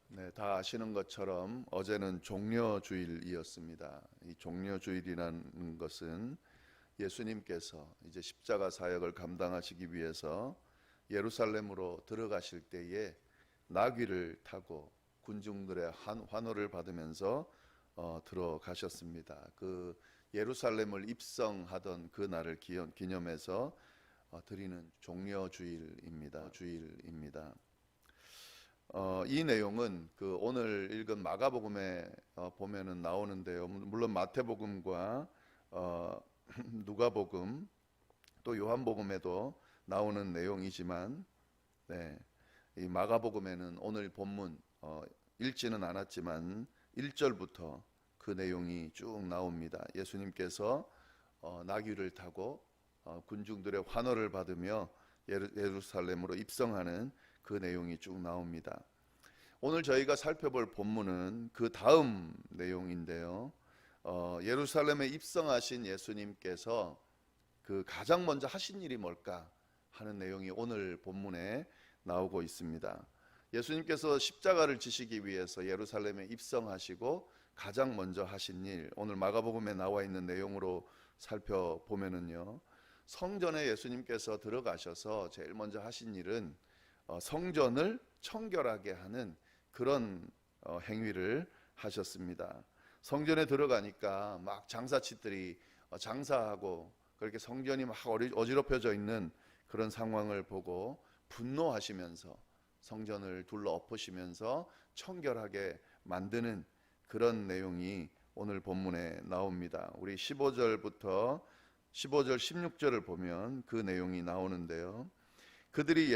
네, 다 아시는 것처럼 어제는 종려주일이었습니다. 이 종려주일이라는 것은 예수님께서 이제 십자가 사역을 감당하시기 위해서 예루살렘으로 들어가실 때에 나귀를 타고 군중들의 환호를 받으면서 들어가셨습니다. 그 예루살렘을 입성하던 그 날을 기념해서 드리는 종려주일입니다. 이 내용은 그 오늘 읽은 마가복음에 보면은 나오는데요. 물론 마태복음과 누가복음 또 요한복음에도 나오는 내용이지만, 네, 이 마가복음에는 오늘 본문 읽지는 않았지만 1절부터 그 내용이 쭉 나옵니다. 예수님께서 나귀를 타고 군중들의 환호를 받으며 예루살렘으로 입성하는 그 내용이 쭉 나옵니다. 오늘 저희가 살펴볼 본문은 그 다음 내용인데요. 예루살렘에 입성하신 예수님께서 그 가장 먼저 하신 일이 뭘까 하는 내용이 오늘 본문에 나오고 있습니다. 예수님께서 십자가를 지시기 위해서 예루살렘에 입성하시고 가장 먼저 하신 일, 오늘 마가복음에 나와 있는 내용으로 살펴보면은요, 성전에 예수님께서 들어가셔서 제일 먼저 하신 일은 성전을 청결하게 하는 그런 행위를 하셨습니다. 성전에 들어가니까 막 장사치들이 장사하고 그렇게 성전이 막 어지럽혀져 있는 그런 상황을 보고 분노하시면서 성전을 둘러 엎으시면서 청결하게 만드는 그런 내용이 오늘 본문에 나옵니다. 우리 15절 16절을 보면 그 내용이 나오는데요. 그들이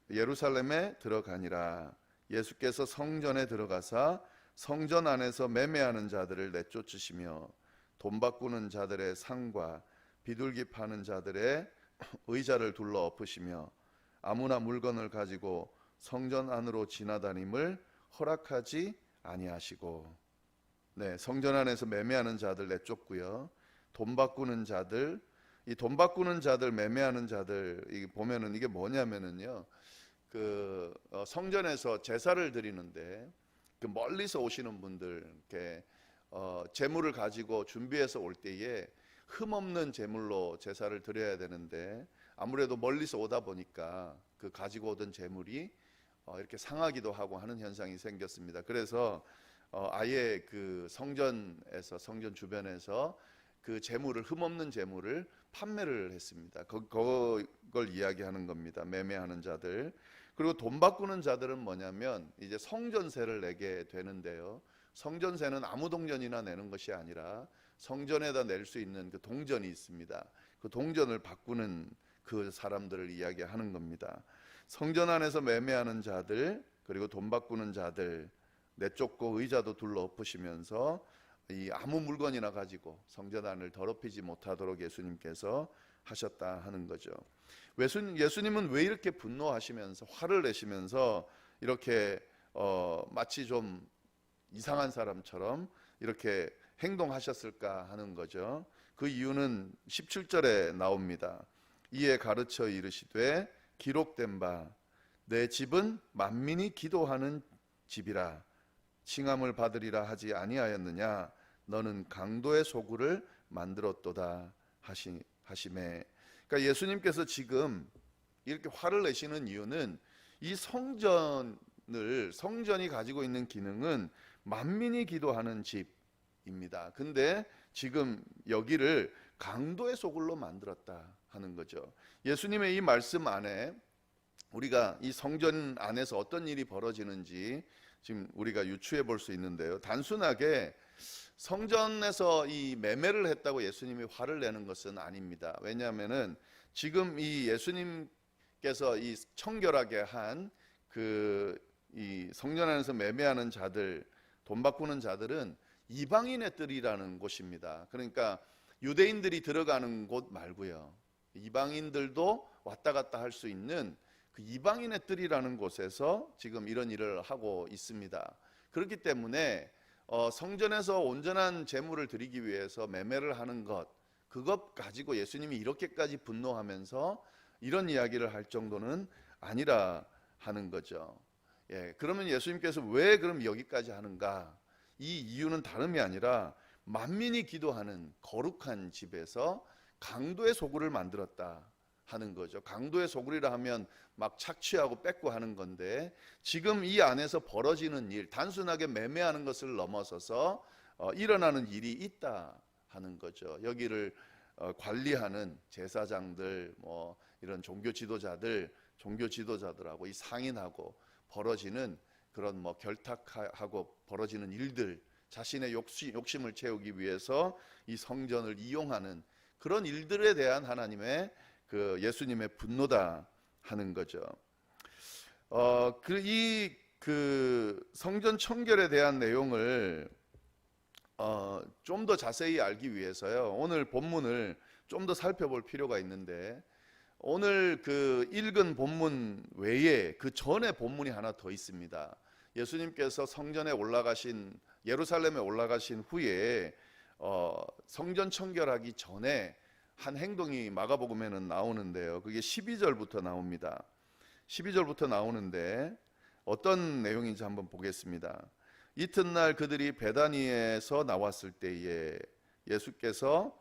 예루살렘에 들어가니라. 예수께서 성전에 들어가사 성전 안에서 매매하는 자들을 내쫓으시며 돈 바꾸는 자들의 상과 비둘기 파는 자들의 의자를 둘러 엎으시며 아무나 물건을 가지고 성전 안으로 지나다님을 허락하지 아니하시고, 네, 성전 안에서 매매하는 자들 내쫓고요. 돈 바꾸는 자들, 이 돈 바꾸는 자들, 매매하는 자들, 이 보면은 이게 뭐냐면은요, 그 성전에서 제사를 드리는데 그 멀리서 오시는 분들, 이렇게 제물을 가지고 준비해서 올 때에 흠없는 제물로 제사를 드려야 되는데 아무래도 멀리서 오다 보니까 그 가지고 오던 제물이 이렇게 상하기도 하고 하는 현상이 생겼습니다. 그래서 아예 그 성전에서, 성전 주변에서 그 제물을, 흠없는 제물을 판매를 했습니다. 그걸 이야기하는 겁니다. 매매하는 자들. 그리고 돈 바꾸는 자들은 뭐냐면 이제 성전세를 내게 되는데요. 성전세는 아무 동전이나 내는 것이 아니라 성전에다 낼 수 있는 그 동전이 있습니다. 그 동전을 바꾸는 그 사람들을 이야기하는 겁니다. 성전 안에서 매매하는 자들, 그리고 돈 바꾸는 자들 내쫓고 의자도 둘러 엎으시면서 이 아무 물건이나 가지고 성전 안을 더럽히지 못하도록 예수님께서 하셨다 하는 거죠. 예수님은 왜 이렇게 분노하시면서 화를 내시면서 이렇게 마치 좀 이상한 사람처럼 이렇게 행동하셨을까 하는 거죠. 그 이유는 17절에 나옵니다. 이에 가르쳐 이르시되 기록된 바 내 집은 만민이 기도하는 집이라 칭함을 받으리라 하지 아니하였느냐. 너는 강도의 소굴을 만들었도다 하시매. 그러니까 예수님께서 지금 이렇게 화를 내시는 이유는 이 성전이 가지고 있는 기능은 만민이 기도하는 집입니다. 근데 지금 여기를 강도의 소굴로 만들었다 하는 거죠. 예수님의 이 말씀 안에 우리가 이 성전 안에서 어떤 일이 벌어지는지 지금 우리가 유추해 볼 수 있는데요. 단순하게 성전에서 이 매매를 했다고 예수님이 화를 내는 것은 아닙니다. 왜냐하면은 지금 이 예수님께서 이 청결하게 한 이 성전 안에서 매매하는 자들, 돈 바꾸는 자들은 이방인의 뜰이라는 곳입니다. 그러니까 유대인들이 들어가는 곳 말고요. 이방인들도 왔다 갔다 할 수 있는 그 이방인의 뜰이라는 곳에서 지금 이런 일을 하고 있습니다. 그렇기 때문에 성전에서 온전한 제물을 드리기 위해서 매매를 하는 그것 가지고 예수님이 이렇게까지 분노하면서 이런 이야기를 할 정도는 아니라 하는 거죠. 그러면 예수님께서 왜 그럼 여기까지 하는가? 이 이유는 다름이 아니라 만민이 기도하는 거룩한 집에서 강도의 소굴을 만들었다 하는 거죠. 강도의 소굴이라 하면 막 착취하고 뺏고 하는 건데, 지금 이 안에서 벌어지는 일, 단순하게 매매하는 것을 넘어서서 일어나는 일이 있다 하는 거죠. 여기를 관리하는 제사장들, 뭐 이런 종교 지도자들하고 이 상인하고 벌어지는 그런 뭐 결탁하고 벌어지는 일들, 자신의 욕심을 채우기 위해서 이 성전을 이용하는 그런 일들에 대한 하나님의 그 예수님의 분노다 하는 거죠. 그 성전 청결에 대한 내용을 좀 더 자세히 알기 위해서요, 오늘 본문을 좀 더 살펴볼 필요가 있는데, 오늘 그 읽은 본문 외에 그 전에 본문이 하나 더 있습니다. 예수님께서 성전에 올라가신, 예루살렘에 올라가신 후에 성전 청결하기 전에 한 행동이 마가복음에는 나오는데요, 그게 12절부터 나옵니다. 12절부터 나오는데 어떤 내용인지 한번 보겠습니다. 이튿날 그들이 베다니에서 나왔을 때에 예수께서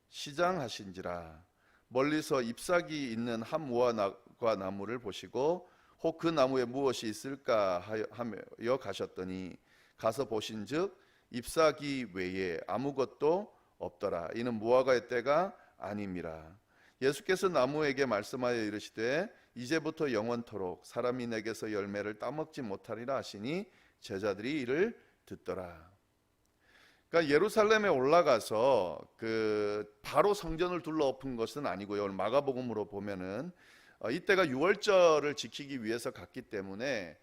시장하신지라 멀리서 잎사귀 있는 한 무화과 나무를 보시고 혹 그 나무에 무엇이 있을까 하며 가셨더니, 가서 보신즉 잎사귀 외에 아무것도 없더라. 이는 무화과의 때가 아님이라. 예수께서 나무에게 말씀하여 이르시되 이제부터 영원토록 사람이 내게서 열매를 따먹지 못하리라 하시니 제자들이 이를 듣더라. 그러니까 예루살렘에 올라가서 그 바로 성전을 둘러엎은 것은 아니고요. 오늘 마가복음으로 보면은 이때가 유월절을 지키기 위해서 갔기 때문에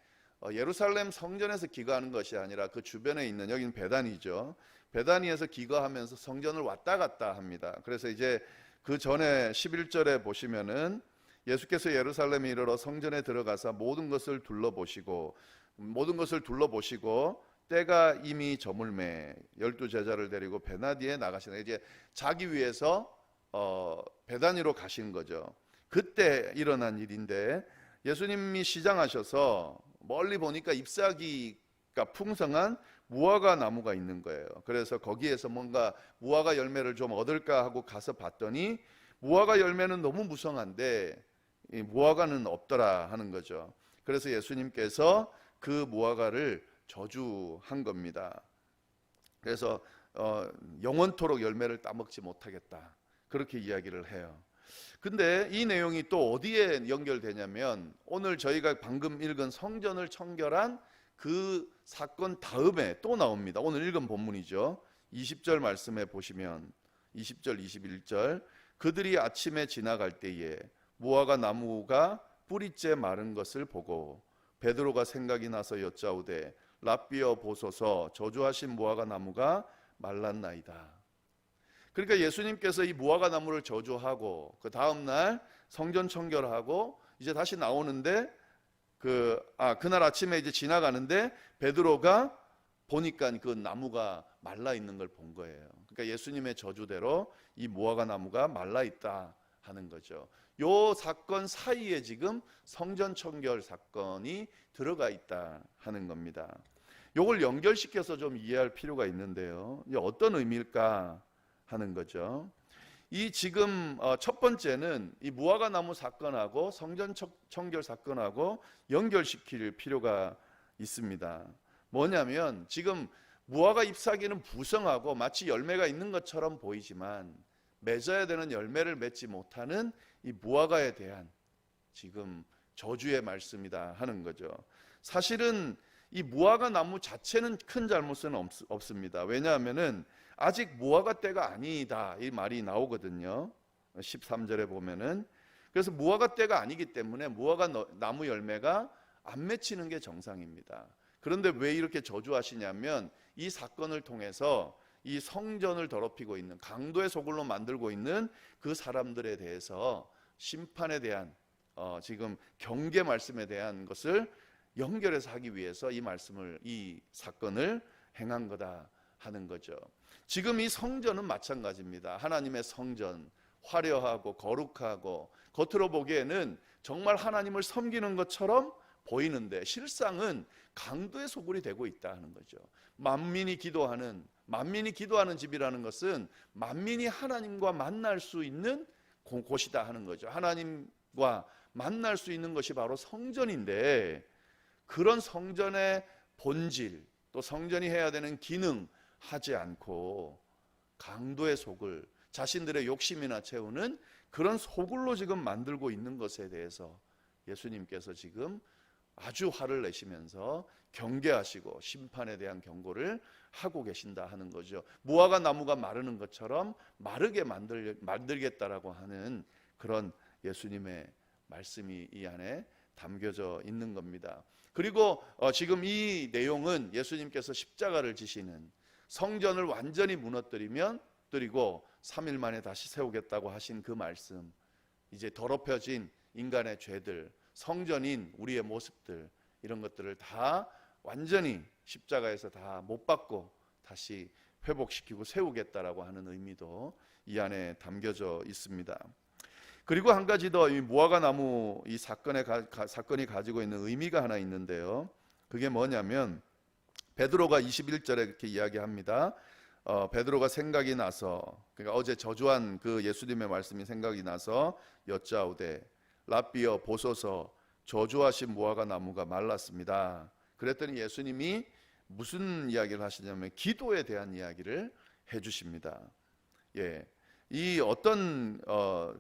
예루살렘 성전에서 기거하는 것이 아니라 그 주변에 있는, 여기는 베다니죠, 베다니에서 기거하면서 성전을 왔다 갔다 합니다. 그래서 이제 그 전에 11절에 보시면은 예수께서 예루살렘에 이르러 성전에 들어가서 모든 것을 둘러보시고 때가 이미 저물매 12제자를 데리고 베나디에 나가시는, 이제 자기 위해서 베다니로 가신 거죠. 그때 일어난 일인데, 예수님이 시장하셔서 멀리 보니까 잎사귀가 풍성한 무화과 나무가 있는 거예요. 그래서 거기에서 뭔가 무화과 열매를 좀 얻을까 하고 가서 봤더니 무화과 열매는 너무 무성한데 이 무화과는 없더라 하는 거죠. 그래서 예수님께서 그 무화과를 저주한 겁니다. 그래서 영원토록 열매를 따먹지 못하겠다, 그렇게 이야기를 해요. 근데 이 내용이 또 어디에 연결되냐면, 오늘 저희가 방금 읽은 성전을 청결한 그 사건 다음에 또 나옵니다. 오늘 읽은 본문이죠. 20절 말씀에 보시면 20절 21절, 그들이 아침에 지나갈 때에 무화과 나무가 뿌리째 마른 것을 보고 베드로가 생각이 나서 여짜오되 랍비여 보소서, 저주하신 무화과 나무가 말랐나이다. 그러니까 예수님께서 이 무화과 나무를 저주하고 그 다음 날 성전 청결하고 이제 다시 나오는데 그날 아침에 이제 지나가는데 베드로가 보니까 그 나무가 말라 있는 걸 본 거예요. 그러니까 예수님의 저주대로 이 무화과 나무가 말라 있다 하는 거죠. 요 사건 사이에 지금 성전 청결 사건이 들어가 있다 하는 겁니다. 요걸 연결시켜서 좀 이해할 필요가 있는데요, 이제 어떤 의미일까 하는 거죠. 이 지금 첫 번째는 이 무화과 나무 사건하고 성전 청결 사건하고 연결시킬 필요가 있습니다. 뭐냐면, 지금 무화과 잎사귀는 부성하고 마치 열매가 있는 것처럼 보이지만 맺어야 되는 열매를 맺지 못하는 이 무화과에 대한 지금 저주의 말씀이다 하는 거죠. 사실은 이 무화과 나무 자체는 큰 잘못은 없습니다. 왜냐하면은 아직 무화과 때가 아니다, 이 말이 나오거든요. 13절에 보면은. 그래서 무화과 때가 아니기 때문에 무화과 나무 열매가 안 맺히는 게 정상입니다. 그런데 왜 이렇게 저주하시냐면, 이 사건을 통해서 이 성전을 더럽히고 있는, 강도의 소굴로 만들고 있는 그 사람들에 대해서 심판에 대한 지금 경계 말씀에 대한 것을 연결해서 하기 위해서 이 사건을 행한 거다 하는 거죠. 지금 이 성전은 마찬가지입니다. 하나님의 성전, 화려하고 거룩하고 겉으로 보기에는 정말 하나님을 섬기는 것처럼 보이는데 실상은 강도의 소굴이 되고 있다 하는 거죠. 만민이 기도하는 집이라는 것은 만민이 하나님과 만날 수 있는 곳이다 하는 거죠. 하나님과 만날 수 있는 것이 바로 성전인데, 그런 성전의 본질, 또 성전이 해야 되는 기능 하지 않고 강도의 소굴, 자신들의 욕심이나 채우는 그런 소굴로 지금 만들고 있는 것에 대해서 예수님께서 지금 아주 화를 내시면서 경계하시고 심판에 대한 경고를 하고 계신다 하는 거죠. 무화과 나무가 마르는 것처럼 마르게 만들겠다라고 하는 그런 예수님의 말씀이 이 안에 담겨져 있는 겁니다. 그리고 지금 이 내용은 예수님께서 십자가를 지시는, 성전을 완전히 무너뜨리고 3일 만에 다시 세우겠다고 하신 그 말씀, 이제 더럽혀진 인간의 죄들, 성전인 우리의 모습들, 이런 것들을 다 완전히 십자가에서 다 못 박고 다시 회복시키고 세우겠다라고 하는 의미도 이 안에 담겨져 있습니다. 그리고 한 가지 더, 이 무화과 나무 이 사건이 가지고 있는 의미가 하나 있는데요. 그게 뭐냐면 베드로가 21절에 이렇게 이야기합니다. 베드로가 생각이 나서, 그러니까 어제 저주한 그 예수님의 말씀이 생각이 나서 여짜오되 랍비여 보소서 저주하신 무화과 나무가 말랐습니다. 그랬더니 예수님이 무슨 이야기를 하시냐면 기도에 대한 이야기를 해주십니다. 이 어떤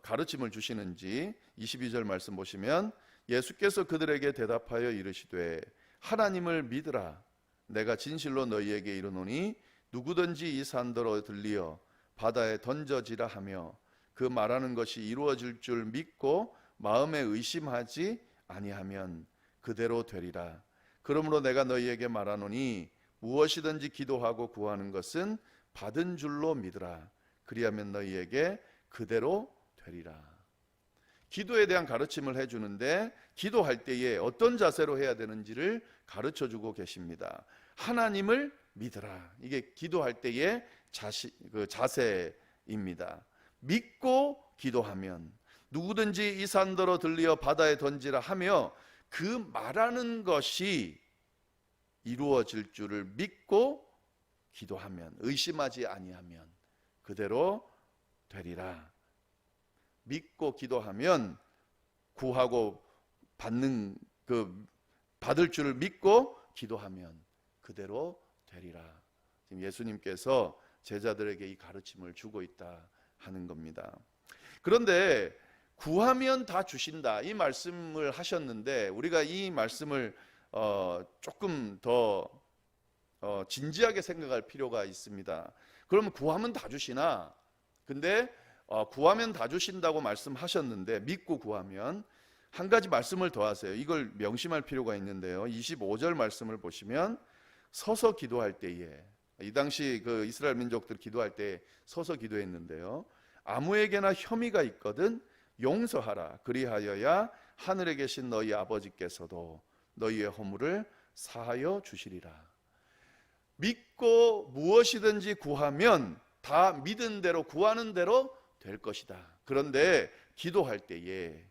가르침을 주시는지 22절 말씀 보시면, 예수께서 그들에게 대답하여 이르시되 하나님을 믿으라. 내가 진실로 너희에게 이르노니 누구든지 이 산더러 들리어 바다에 던져지라 하며 그 말하는 것이 이루어질 줄 믿고 마음에 의심하지 아니하면 그대로 되리라. 그러므로 내가 너희에게 말하노니 무엇이든지 기도하고 구하는 것은 받은 줄로 믿으라. 그리하면 너희에게 그대로 되리라. 기도에 대한 가르침을 해주는데, 기도할 때에 어떤 자세로 해야 되는지를 가르쳐주고 계십니다. 하나님을 믿으라. 이게 기도할 때의 자세입니다. 믿고 기도하면 누구든지 이 산더러 들리어 바다에 던지라 하며 그 말하는 것이 이루어질 줄을 믿고 기도하면, 의심하지 아니하면 그대로 되리라. 믿고 기도하면 구하고 받을 줄을 믿고 기도하면 그대로 되리라. 지금 예수님께서 제자들에게 이 가르침을 주고 있다 하는 겁니다. 그런데 구하면 다 주신다, 이 말씀을 하셨는데, 우리가 이 말씀을 조금 더 진지하게 생각할 필요가 있습니다. 그러면 구하면 다 주시나? 근데 구하면 다 주신다고 말씀하셨는데, 믿고 구하면 한 가지 말씀을 더 하세요. 이걸 명심할 필요가 있는데요. 25절 말씀을 보시면 서서 기도할 때에, 이 당시 그 이스라엘 민족들 기도할 때 서서 기도했는데요. 아무에게나 혐의가 있거든 용서하라. 그리하여야 하늘에 계신 너희 아버지께서도 너희의 허물을 사하여 주시리라. 믿고 무엇이든지 구하면 다 믿은 대로, 구하는 대로 될 것이다. 그런데 기도할 때에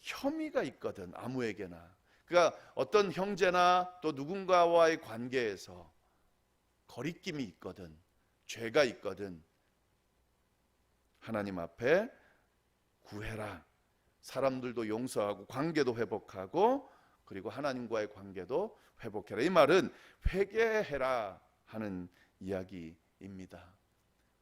혐의가 있거든, 아무에게나. 그러니까 어떤 형제나 또 누군가와의 관계에서 거리낌이 있거든, 죄가 있거든, 하나님 앞에 구해라. 사람들도 용서하고 관계도 회복하고 그리고 하나님과의 관계도 회복해라. 이 말은 회개해라 하는 이야기입니다.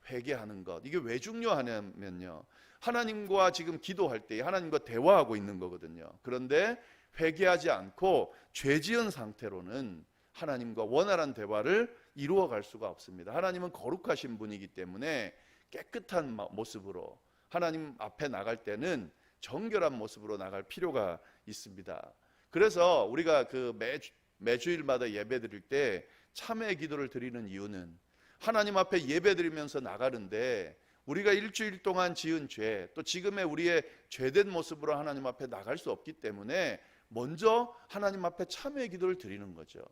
회개하는 것, 이게 왜 중요하냐면요, 하나님과 지금 기도할 때 하나님과 대화하고 있는 거거든요. 그런데 회개하지 않고 죄 지은 상태로는 하나님과 원활한 대화를 이루어갈 수가 없습니다. 하나님은 거룩하신 분이기 때문에 깨끗한 모습으로 하나님 앞에 나갈 때는 정결한 모습으로 나갈 필요가 있습니다. 그래서 우리가 그 매주일마다 예배 드릴 때 참회 기도를 드리는 이유는, 하나님 앞에 예배 드리면서 나가는데 우리가 일주일 동안 지은 죄, 또 지금의 우리의 죄된 모습으로 하나님 앞에 나갈 수 없기 때문에 먼저 하나님 앞에 참회 기도를 드리는 거죠.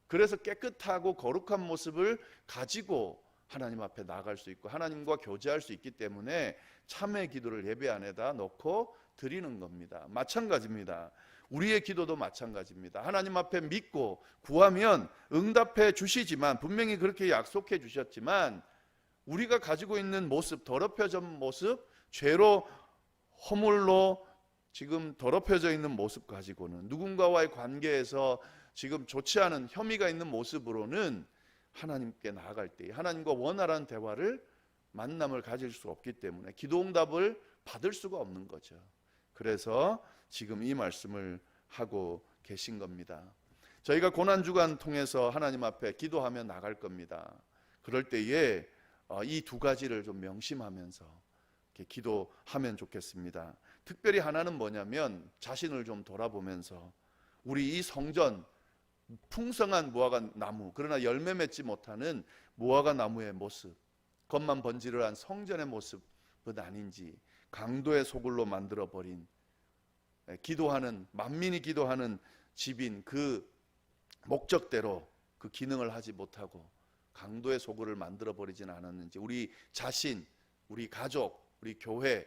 그래서 깨끗하고 거룩한 모습을 가지고 하나님 앞에 나갈 수 있고 하나님과 교제할 수 있기 때문에 참회 기도를 예배 안에다 넣고 드리는 겁니다. 마찬가지입니다. 우리의 기도도 마찬가지입니다. 하나님 앞에 믿고 구하면 응답해 주시지만, 분명히 그렇게 약속해 주셨지만, 우리가 가지고 있는 모습, 더럽혀진 모습, 죄로 허물로 지금 더럽혀져 있는 모습 가지고는, 누군가와의 관계에서 지금 좋지 않은 혐의가 있는 모습으로는 하나님께 나아갈 때 하나님과 원활한 대화를, 만남을 가질 수 없기 때문에 기도 응답을 받을 수가 없는 거죠. 그래서 지금 이 말씀을 하고 계신 겁니다. 저희가 고난주간 통해서 하나님 앞에 기도하며 나갈 겁니다. 그럴 때에 이 두 가지를 좀 명심하면서 이렇게 기도하면 좋겠습니다. 특별히 하나는 뭐냐면, 자신을 좀 돌아보면서 우리 이 성전, 풍성한 무화과 나무, 그러나 열매 맺지 못하는 무화과 나무의 모습, 겉만 번지르한 성전의 모습은 아닌지, 강도의 소굴로 만들어버린, 기도하는, 만민이 기도하는 집인 그 목적대로 그 기능을 하지 못하고 강도의 소굴을 만들어버리지는 않았는지, 우리 자신, 우리 가족, 우리 교회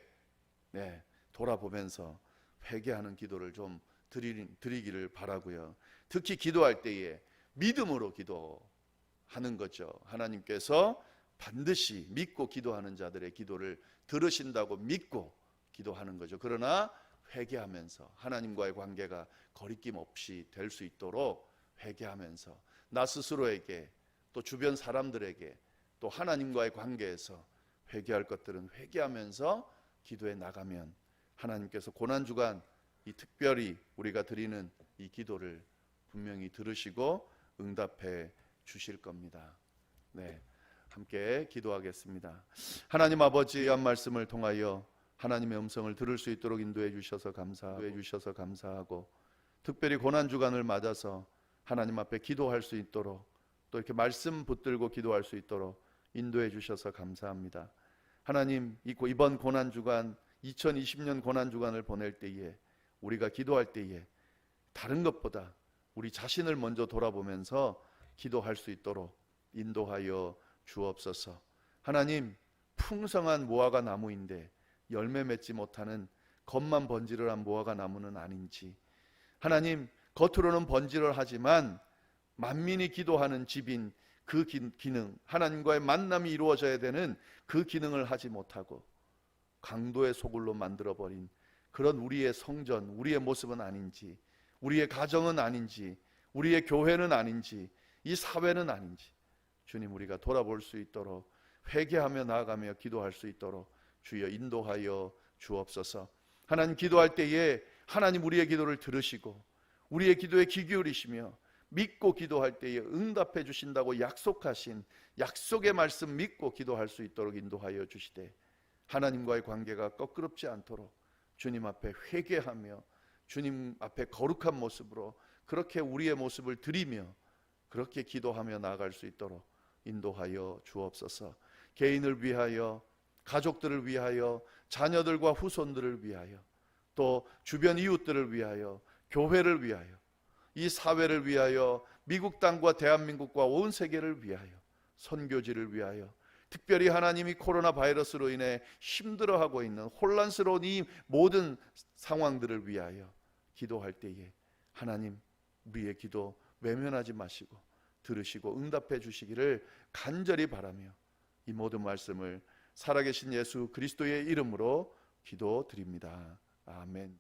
돌아보면서 회개하는 기도를 좀 드리기를 바라고요. 특히 기도할 때에 믿음으로 기도하는 거죠. 하나님께서 반드시 믿고 기도하는 자들의 기도를 들으신다고 믿고 기도하는 거죠. 그러나 회개하면서 하나님과의 관계가 거리낌 없이 될 수 있도록 회개하면서, 나 스스로에게, 또 주변 사람들에게, 또 하나님과의 관계에서 회개할 것들은 회개하면서 기도해 나가면, 하나님께서 고난주간 이 특별히 우리가 드리는 이 기도를 분명히 들으시고 응답해 주실 겁니다. 함께 기도하겠습니다. 하나님 아버지의 한 말씀을 통하여 하나님의 음성을 들을 수 있도록 인도해 주셔서 감사하고, 특별히 고난주간을 맞아서 하나님 앞에 기도할 수 있도록, 또 이렇게 말씀 붙들고 기도할 수 있도록 인도해 주셔서 감사합니다. 하나님, 이번 고난주간, 2020년 고난주간을 보낼 때에, 우리가 기도할 때에 다른 것보다 우리 자신을 먼저 돌아보면서 기도할 수 있도록 인도하여 주옵소서. 하나님, 풍성한 무화과 나무인데 열매 맺지 못하는 겉만 번지르한 무화과 나무는 아닌지, 하나님, 겉으로는 번지르하지만 만민이 기도하는 집인 그 기능, 하나님과의 만남이 이루어져야 되는 그 기능을 하지 못하고 강도의 소굴로 만들어버린 그런 우리의 성전, 우리의 모습은 아닌지, 우리의 가정은 아닌지, 우리의 교회는 아닌지, 이 사회는 아닌지, 주님, 우리가 돌아볼 수 있도록 회개하며 나아가며 기도할 수 있도록 주여 인도하여 주옵소서. 하나님, 기도할 때에 하나님 우리의 기도를 들으시고 우리의 기도에 귀 기울이시며 믿고 기도할 때에 응답해 주신다고 약속하신 약속의 말씀 믿고 기도할 수 있도록 인도하여 주시되, 하나님과의 관계가 껄끄럽지 않도록 주님 앞에 회개하며 주님 앞에 거룩한 모습으로 그렇게 우리의 모습을 드리며 그렇게 기도하며 나아갈 수 있도록 인도하여 주옵소서. 개인을 위하여, 가족들을 위하여, 자녀들과 후손들을 위하여, 또 주변 이웃들을 위하여, 교회를 위하여, 이 사회를 위하여, 미국 땅과 대한민국과 온 세계를 위하여, 선교지를 위하여, 특별히 하나님이 코로나 바이러스로 인해 힘들어하고 있는 혼란스러운 이 모든 상황들을 위하여 기도할 때에 하나님, 우리의 기도 외면하지 마시고 들으시고 응답해 주시기를 간절히 바라며 이 모든 말씀을 살아계신 예수 그리스도의 이름으로 기도드립니다. 아멘.